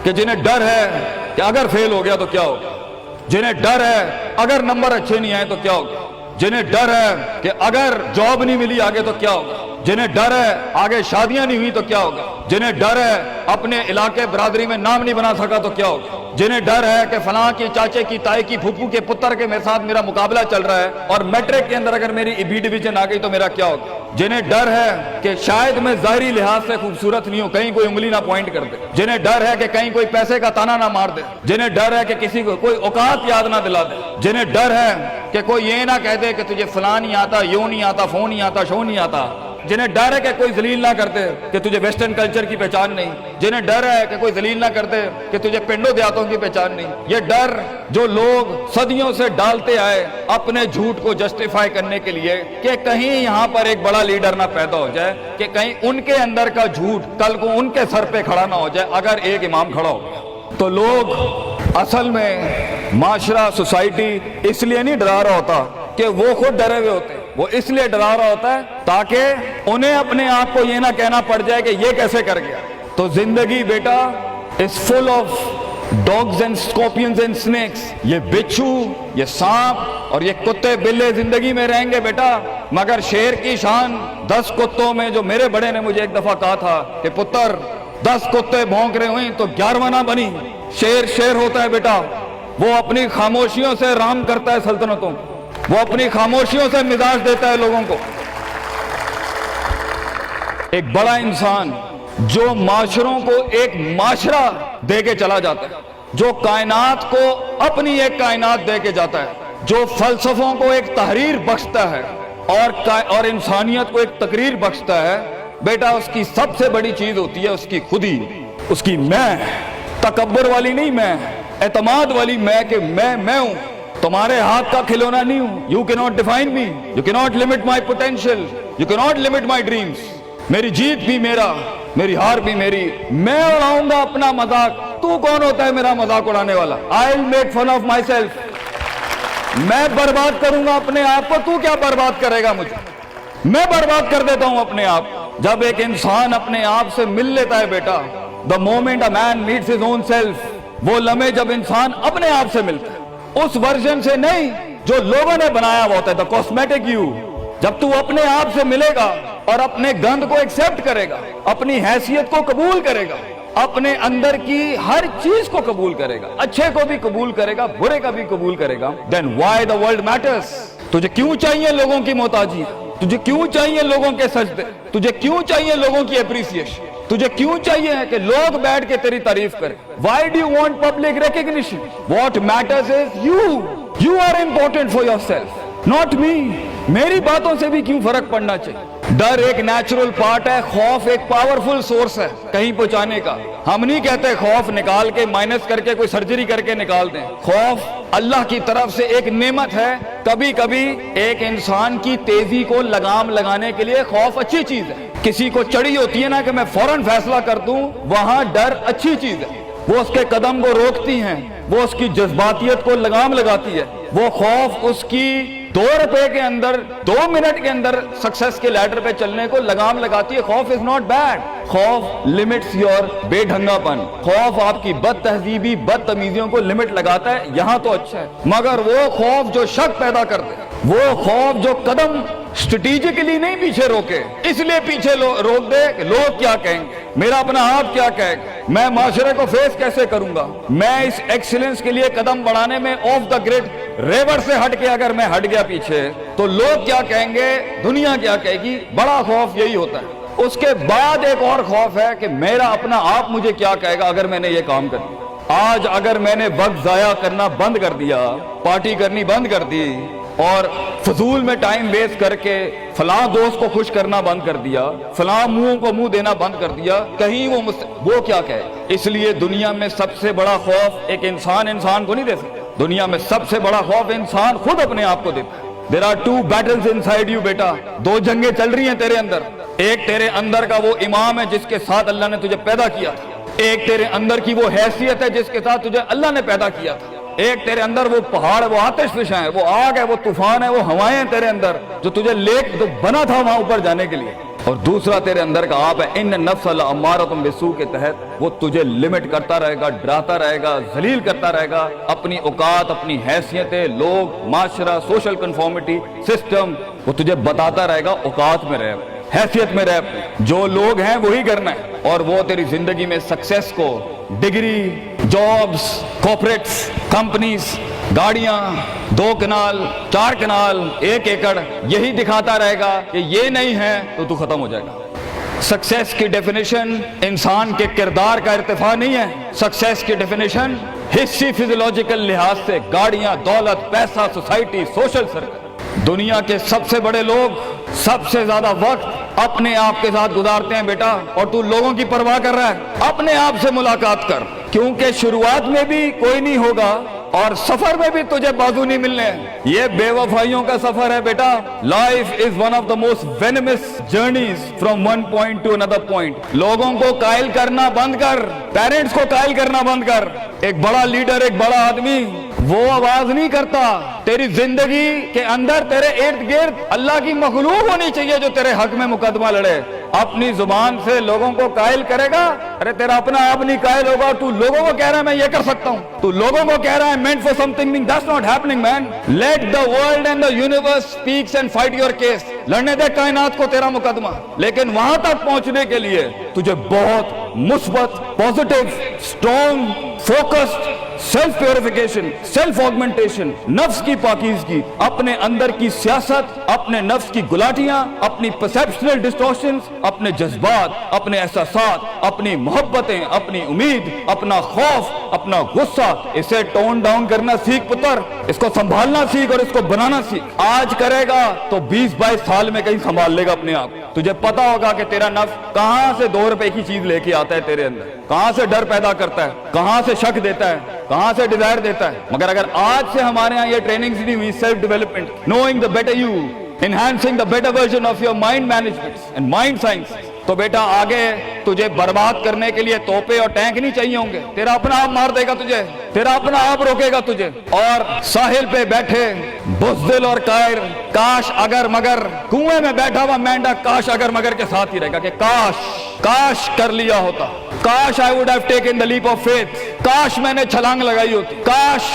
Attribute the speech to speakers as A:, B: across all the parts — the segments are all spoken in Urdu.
A: کہ جنہیں ڈر ہے کہ اگر فیل ہو گیا تو کیا ہوگا، جنہیں ڈر ہے اگر نمبر اچھے نہیں آئے تو کیا ہوگا، جنہیں ڈر ہے کہ اگر جاب نہیں ملی آگے تو کیا ہوگا، جنہیں ڈر ہے آگے شادیاں نہیں ہوئی تو کیا ہوگا، جنہیں ڈر ہے اپنے علاقے برادری میں نام نہیں بنا سکا تو کیا ہوگا، جنہیں ڈر ہے کہ فلاں کی چاچے کی تائی کی پھپھو کے پتر کے میرے ساتھ میرا مقابلہ چل رہا ہے اور میٹرک کے اندر اگر میری بی ڈویژن آ گئی تو میرا کیا ہوگا، جنہیں ڈر ہے کہ شاید میں ظاہری لحاظ سے خوبصورت نہیں ہوں، کہیں کوئی انگلی نہ پوائنٹ کر دے، جنہیں ڈر ہے کہ کہیں کوئی پیسے کا تانا نہ مار دے، جنہیں ڈر ہے کہ کسی کو کوئی اوقات یاد نہ دلا دے، جنہیں ڈر ہے کہ کوئی یہ نہ کہہ دے کہ تجھے فلاں نہیں آتا، یوں نہیں آتا، فون نہیں آتا، شو نہیں آتا، جنہیں ڈر ہے کہ کوئی ذلیل نہ کرتے کہ تجھے ویسٹرن کلچر کی پہچان نہیں، جنہیں ڈر ہے کہ کوئی ذلیل نہ کرتے کہ تجھے پنڈوں دیہاتوں کی پہچان نہیں، یہ ڈر جو لوگ صدیوں سے ڈالتے آئے اپنے جھوٹ کو جسٹیفائی کرنے کے لیے کہ کہیں یہاں پر ایک بڑا لیڈر نہ پیدا ہو جائے، کہ کہیں ان کے اندر کا جھوٹ کل کو ان کے سر پہ کھڑا نہ ہو جائے اگر ایک امام کھڑا ہو، تو لوگ اصل میں معاشرہ سوسائٹی اس لیے نہیں ڈرا رہا ہوتا کہ وہ خود ڈرے ہوئے ہوتے، وہ اس لیے ڈرا رہا ہوتا ہے تاکہ انہیں اپنے آپ کو یہ نہ کہنا پڑ جائے کہ یہ کیسے کر گیا۔ تو زندگی بیٹا is full of dogs and scorpions and snakes، یہ بچھو، یہ سانپ اور یہ کتے بلے زندگی میں رہیں گے بیٹا، مگر شیر کی شان 10 کتوں میں، جو میرے بڑے نے مجھے ایک دفعہ کہا تھا کہ پتر 10 کتے بھونک رہے ہوئیں تو 11واں نہ بنی، شیر ہوتا ہے بیٹا، وہ اپنی خاموشیوں سے رام کرتا ہے سلطنتوں کو، وہ اپنی خاموشیوں سے مزاج دیتا ہے لوگوں کو۔ ایک بڑا انسان جو معاشروں کو ایک معاشرہ دے کے چلا جاتا ہے، جو کائنات کو اپنی ایک کائنات دے کے جاتا ہے، جو فلسفوں کو ایک تحریر بخشتا ہے اور انسانیت کو ایک تقریر بخشتا ہے، بیٹا اس کی سب سے بڑی چیز ہوتی ہے اس کی خودی، اس کی میں، تکبر والی نہیں میں، اعتماد والی میں، کہ میں ہوں، تمہارے ہاتھ کا کھلونا نہیں ہوں، you cannot define me, you cannot limit my potential, you cannot limit my dreams، میری جیت بھی میرا، میری ہار بھی میری، میں اڑاؤں گا اپنا مذاق، تو کون ہوتا ہے میرا مذاق اڑانے والا، I'll make fun of myself، میں برباد کروں گا اپنے آپ کو، تو کیا برباد کرے گا مجھے، میں برباد کر دیتا ہوں اپنے آپ۔ جب ایک انسان اپنے آپ سے مل لیتا ہے بیٹا، the moment a man meets his own self، وہ لمحے جب انسان اپنے آپ سے ملتا ہے، اس ورژن سے نہیں جو لوگوں نے بنایا ہوا ہوتا ہے، the cosmetic you، جب تو اپنے آپ سے ملے گا اور اپنے گند کو ایکسپٹ کرے گا، اپنی حیثیت کو قبول کرے گا، اپنے اندر کی ہر چیز کو قبول کرے گا، اچھے کو بھی قبول کرے گا، برے کا بھی قبول کرے گا، then why the world matters، تجھے کیوں چاہیے لوگوں کی محتاجی، تجھے کیوں چاہیے لوگوں کے سجدے، تجھے کیوں چاہیے لوگوں کی اپریسیشن، تجھے کیوں چاہیے کہ لوگ بیٹھ کے تیری تعریف کریں، why do you want public recognition، what matters is you are important for yourself، not me، میری باتوں سے بھی کیوں فرق پڑنا چاہیے۔ ڈر ایک نیچرل پارٹ ہے، خوف ایک پاورفل سورس ہے کہیں پہنچانے کا۔ ہم نہیں کہتے خوف نکال کے مائنس کر کے کوئی سرجری کر کے نکال دیں، خوف اللہ کی طرف سے ایک نعمت ہے۔ کبھی کبھی ایک انسان کی تیزی کو لگام لگانے کے لیے خوف اچھی چیز ہے۔ کسی کو چڑھی ہوتی ہے نا کہ میں فوراً فیصلہ کر دوں، وہاں ڈر اچھی چیز ہے، وہ اس کے قدم کو روکتی ہیں، وہ اس کی جذباتیت کو لگام لگاتی ہے۔ وہ خوف اس کی 2 روپے کے اندر 2 منٹ کے اندر سکسس کے لیڈر پہ چلنے کو لگام لگاتی ہے۔ خوف از ناٹ بیڈ، خوف لمٹس یور بے ڈھنگا پن، خوف آپ کی بد تہذیبی بد تمیزیوں کو لمٹ لگاتا ہے، یہاں تو اچھا ہے۔ مگر وہ خوف جو شک پیدا کرتے، وہ خوف جو قدم اسٹریٹجکلی نہیں پیچھے روکے، اس لیے پیچھے روک دے کہ لوگ کیا کہیں گے، میرا اپنا آپ کیا کہے گا، میں معاشرے کو فیس کیسے کروں گا، میں اس ایکسیلنس کے لیے قدم بڑھانے میں آف دا گریڈ ریور سے ہٹ کے اگر میں ہٹ گیا پیچھے تو لوگ کیا کہیں گے، دنیا کیا کہے گی۔ بڑا خوف یہی ہوتا ہے۔ اس کے بعد ایک اور خوف ہے کہ میرا اپنا آپ مجھے کیا کہے گا اگر میں نے یہ کام کر دیا۔ آج اگر میں نے وقت ضائع کرنا بند کر دیا، پارٹی کرنی بند کر دی اور فضول میں ٹائم ویسٹ کر کے فلاں دوست کو خوش کرنا بند کر دیا، فلاں منہ کو منہ دینا بند کر دیا، کہیں وہ کیا کہے۔ اس لیے دنیا میں سب سے بڑا خوف ایک انسان کو نہیں دے سکتا، دنیا میں سب سے بڑا خوف انسان خود اپنے آپ کو دیتا ہے۔ There are 2 battles inside you بیٹا، 2 جنگیں چل رہی ہیں تیرے اندر۔ ایک تیرے اندر کا وہ امام ہے جس کے ساتھ اللہ نے تجھے پیدا کیا تھا، ایک تیرے اندر کی وہ حیثیت ہے جس کے ساتھ تجھے اللہ نے پیدا کیا تھا، ایک تیرے اندر وہ پہاڑ، وہ آتش فشاں ہے، وہ آگ ہے، وہ طوفان ہے، وہ ہوائیں ہیں تیرے اندر جو تجھے جو بنا تھا وہاں اوپر جانے کے لیے۔ اور دوسرا تیرے اندر کا آپ ہے ان نفس لامارۃ بالسوء کے تحت وہ تجھے لمٹ کرتا رہے گا، ڈراتا رہے گا، ذلیل کرتا رہے گا، اپنی اوقات، اپنی حیثیتیں، لوگ، معاشرہ، سوشل کنفارمیٹی، سسٹم، وہ تجھے بتاتا رہے گا اوقات میں رہ، حیثیت میں رہ، جو لوگ ہیں وہی کرنا ہے، اور وہ تیری زندگی میں سکسیس کو، ڈگری، جابز، کارپوریٹس، کمپنیز، گاڑیاں، 2 کنال، 4 کنال، 1 ایکڑ، یہی دکھاتا رہے گا کہ یہ نہیں ہے تو ختم ہو جائے گا۔ سکسیس کی ڈیفینیشن انسان کے کردار کا ارتفاع نہیں ہے، سکسیس کی ڈیفینیشن حصی فزیولوجیکل لحاظ سے گاڑیاں، دولت، پیسہ، سوسائٹی، سوشل سرکل۔ دنیا کے سب سے بڑے لوگ سب سے زیادہ وقت اپنے آپ کے ساتھ گزارتے ہیں بیٹا، اور تو لوگوں کی پرواہ کر رہا ہے؟ اپنے آپ سے ملاقات کر، کیونکہ شروعات میں بھی کوئی نہیں ہوگا اور سفر میں بھی تجھے بازو نہیں ملنے، یہ بے وفائیوں کا سفر ہے بیٹا۔ Life is one of the most venomous journeys from one point to another point. لوگوں کو قائل کرنا بند کر، پیرنٹس کو قائل کرنا بند کر۔ ایک بڑا لیڈر، ایک بڑا آدمی وہ آواز نہیں کرتا، تیری زندگی کے اندر تیرے ارد گرد اللہ کی مخلوق ہونی چاہیے جو تیرے حق میں مقدمہ لڑے۔ اپنی زبان سے لوگوں کو قائل کرے گا، ارے تیرا اپنا آپ نہیں قائل ہوگا۔ تو لوگوں کو کہہ رہا ہے میں یہ کر سکتا ہوں، تو لوگوں کو کہہ رہا ہے meant for something that's not happening man. Let the world and the universe speaks and fight your case. لڑنے دے کائنات کو تیرا مقدمہ، لیکن وہاں تک پہنچنے کے لیے تجھے بہت مثبت، positive, strong, focused, self purification, self augmentation, نفس کی پاکیزگی، اپنے اندر کی سیاست، اپنے نفس کی گلاٹیاں، اپنی پرسیپشنل ڈسٹورشنز، اپنے جذبات، اپنے احساسات، اپنی محبتیں، اپنی امید، اپنا خوف، اپنا غصہ، اسے ٹون ڈاؤن کرنا سیکھ پتر، اس کو سنبھالنا سیکھ اور اس کو بنانا سیکھ۔ آج کرے گا تو 20-22 سال میں کہیں سنبھال لے گا اپنے آپ۔ تجھے پتا ہوگا کہ تیرا نفس کہاں سے 2 روپے کی چیز لے کے آتا ہے تیرے اندر، کہاں سے ڈر پیدا کرتا ہے، کہاں سے شک دیتا ہے، کہاں سے ڈیزائر دیتا ہے۔ مگر اگر آج سے ہمارے ہاں یہ ٹریننگز نہیں ہوئی، self development, knowing the better you, enhancing the better version of your mind management and mind science، تو بیٹا آگے تجھے برباد کرنے کے لیے توپے اور ٹینک نہیں چاہیے ہوں گے، تیرا اپنا آپ مار دے گا تجھے، تیرا اپنا آپ روکے گا تجھے۔ اور ساحل پہ بیٹھے بزدل اور قائر، کاش اگر مگر، کنویں میں بیٹھا ہوا مینڈا کاش اگر مگر کے ساتھ ہی رہے گا کہ کاش کر لیا ہوتا، کاش I would have taken the leap of faith، کاش میں نے چھلانگ لگائی ہوتی، کاش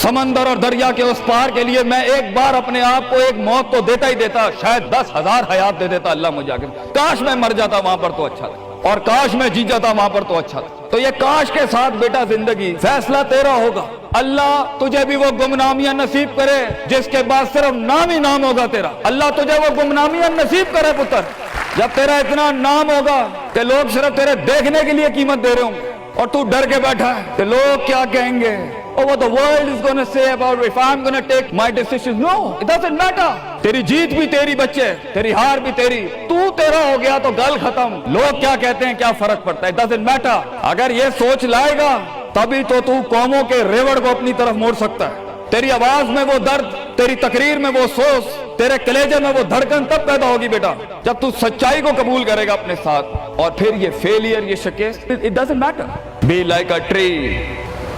A: سمندر اور دریا کے اس پار کے لیے میں ایک بار اپنے آپ کو ایک موت تو دیتا ہی دیتا، شاید 10,000 حیات دے دیتا اللہ مجھے آگے، کاش میں مر جاتا وہاں پر تو اچھا تھا، اور کاش میں جی جاتا وہاں پر تو اچھا تھا۔ تو یہ کاش کے ساتھ بیٹا زندگی، فیصلہ تیرا ہوگا۔ اللہ تجھے بھی وہ گمنامیاں نصیب کرے جس کے بعد صرف نام ہی نام ہوگا تیرا، اللہ تجھے وہ گمنامیاں نصیب کرے پتر، جب تیرا اتنا نام ہوگا کہ لوگ صرف تیرے دیکھنے کے لیے قیمت دے رہے ہوں گے، اور تو ڈر کے بیٹھا ہے کہ لوگ کیا کہیں گے، or what the world is going to say about if I'm going to take my decisions. No, it doesn't matter. تیری جیت بھی تیری بچے، تیری ہار بھی تیری، تو تیرا ہو گیا تو گل ختم، لوگ کیا کہتے ہیں کیا فرق پڑتا ہے، it doesn't matter۔ اگر یہ سوچ لائے گا تبھی تو قوموں کے ریوڑ کو اپنی طرف موڑ سکتا ہے۔ تیری آواز میں وہ درد، تیری تقریر میں وہ سوز، تیرے کلیجے میں وہ دھڑکن تب پیدا ہوگی بیٹا جب تو سچائی کو قبول کرے گا اپنے ساتھ، اور پھر یہ فیلئر، یہ شکست، it doesn't matter۔ Be like a tree.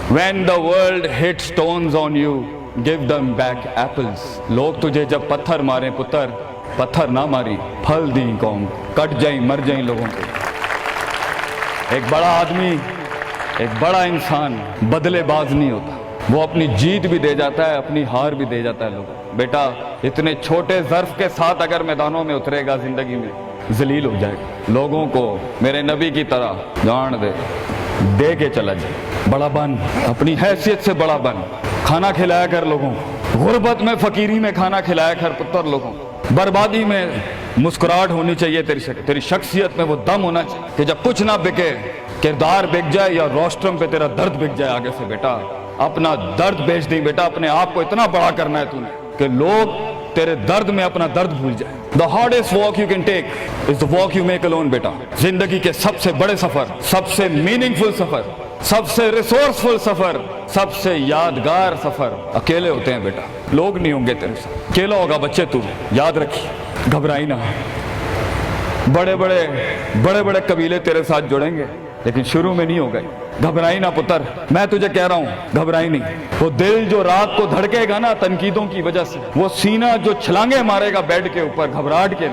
A: When the world hits stones on you, give them back apples۔ لوگ تجھے جب پتھر ماریں پتر، پتھر نہ ماری، پھل دیں قوم، کٹ جائیں مر جائیں لوگوں کو۔ ایک بڑا آدمی، ایک بڑا انسان بدلے باز نہیں ہوتا، وہ اپنی جیت بھی دے جاتا ہے، اپنی ہار بھی دے جاتا ہے۔ لوگ بیٹا اتنے چھوٹے ظرف کے ساتھ اگر میدانوں میں اترے گا زندگی میں ذلیل ہو جائے گا، لوگوں کو میرے نبی کی طرح جان دے کے چلا جائے، بڑا بن، اپنی حیثیت سے بڑا بن، کھانا کھلایا کر لوگوں کو، غربت میں فقیری میں کھانا کھلایا کر پتر لوگوں کو، بربادی میں مسکراہٹ ہونی چاہیے، تیری شخصیت میں وہ دم ہونا چاہیے کہ جب کچھ نہ بکے، کردار بک جائے یا روسٹرم پہ تیرا درد بک جائے آگے سے بیٹا، اپنا درد بیچ دیں بیٹا، اپنے آپ کو اتنا بڑا کرنا ہے تو نے کہ لوگ تیرے درد میں اپنا درد بھول جائے۔ The hardest walk you can take is the walk you make alone بیٹا۔ زندگی کے سب سے بڑے سفر، سب سے میننگ فل سفر، سب سے ریسورسفل سفر، سب سے یادگار سفر اکیلے ہوتے ہیں بیٹا، لوگ نہیں ہوں گے تیرے ساتھ، اکیلا ہوگا بچے تو، یاد رکھیے، گھبرائی نہ۔ بڑے بڑے قبیلے تیرے ساتھ جڑیں گے لیکن شروع میں نہیں ہو گئے، گھبرائی نہ پتر، میں تجھے کہہ رہا ہوں گھبرائی نہیں۔ وہ دل جو رات کو دھڑکے گا نا تنقیدوں کی وجہ سے، وہ سینہ جو چھلانگے مارے گا بیڈ کے اوپر گھبراہٹ کے،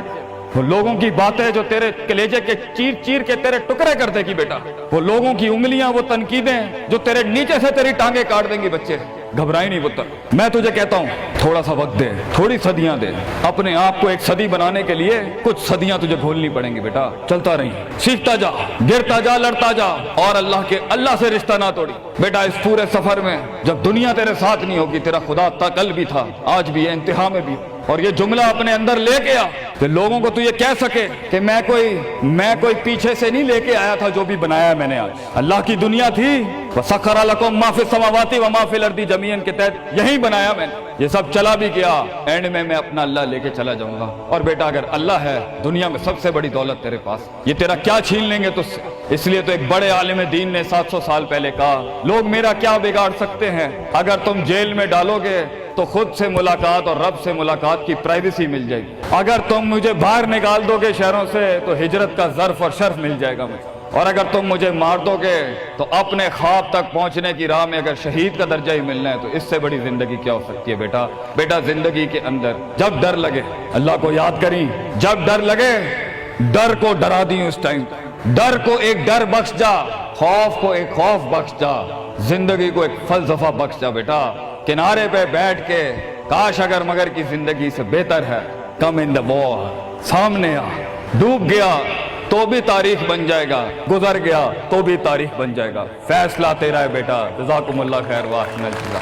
A: وہ لوگوں کی باتیں جو تیرے کلیجے کے چیر چیر کے تیرے ٹکڑے کر دے گی بیٹا، وہ لوگوں کی انگلیاں، وہ تنقیدیں جو تیرے نیچے سے تیری ٹانگیں کاٹ دیں گی بچے، گھبرائی نہیں پتر۔ میں تجھے کہتا ہوں تھوڑا سا وقت دے، تھوڑی صدیاں دے، اپنے آپ کو ایک صدی بنانے کے لیے کچھ صدیاں تجھے گھولنی پڑیں گی بیٹا، چلتا رہی، سیکھتا جا، گرتا جا، لڑتا جا، اور اللہ سے رشتہ نہ توڑی بیٹا۔ اس پورے سفر میں جب دنیا تیرے ساتھ نہیں ہوگی، تیرا خدا تھا، کل بھی تھا، آج بھی ہے، انتہا میں بھی، اور یہ جملہ اپنے اندر لے کے آ کہ لوگوں کو تو یہ کہہ سکے کہ میں کوئی پیچھے سے نہیں لے کے آیا تھا، جو بھی بنایا میں نے آج اللہ کی دنیا تھی، وَسَخَّرَ لَكُم مَّا فِي السَّمَاوَاتِ وَمَا فِي الْأَرْضِ جَمِيعًا کے تحت یہی بنایا میں نے، یہ سب چلا بھی گیا، اینڈ میں اپنا اللہ لے کے چلا جاؤں گا۔ اور بیٹا اگر اللہ ہے دنیا میں سب سے بڑی دولت تیرے پاس، یہ تیرا کیا چھین لیں گے تجھ سے؟ اس لیے تو ایک بڑے عالم دین نے 700 سال پہلے کہا، لوگ میرا کیا بگاڑ سکتے ہیں؟ اگر تم جیل میں ڈالو گے تو خود سے ملاقات اور رب سے ملاقات کی پرائیویسی مل جائے گی، اگر تم مجھے باہر نکال دو گے شہروں سے تو ہجرت کا ظرف اور شرف مل جائے گا مجھے، اور اگر تم مجھے مار دو گے تو اپنے خواب تک پہنچنے کی راہ میں اگر شہید کا درجہ ہی ملنا ہے تو اس سے بڑی زندگی کیا ہو سکتی ہے بیٹا؟ بیٹا زندگی کے اندر جب ڈر لگے اللہ کو یاد کریں، جب ڈر لگے ڈر کو ڈرا دیں، اس ٹائم ڈر کو ایک ڈر بخش جا، خوف کو ایک خوف بخش جا، زندگی کو ایک فلسفہ بخش جا بیٹا۔ کنارے پہ بیٹھ کے کاش اگر مگر کی زندگی سے بہتر ہے، کم ان دا وار، سامنے آ، ڈوب گیا تو بھی تاریخ بن جائے گا، گزر گیا تو بھی تاریخ بن جائے گا، فیصلہ تیرا ہے بیٹا۔ جزاکم اللہ خیر واحسن الجزا۔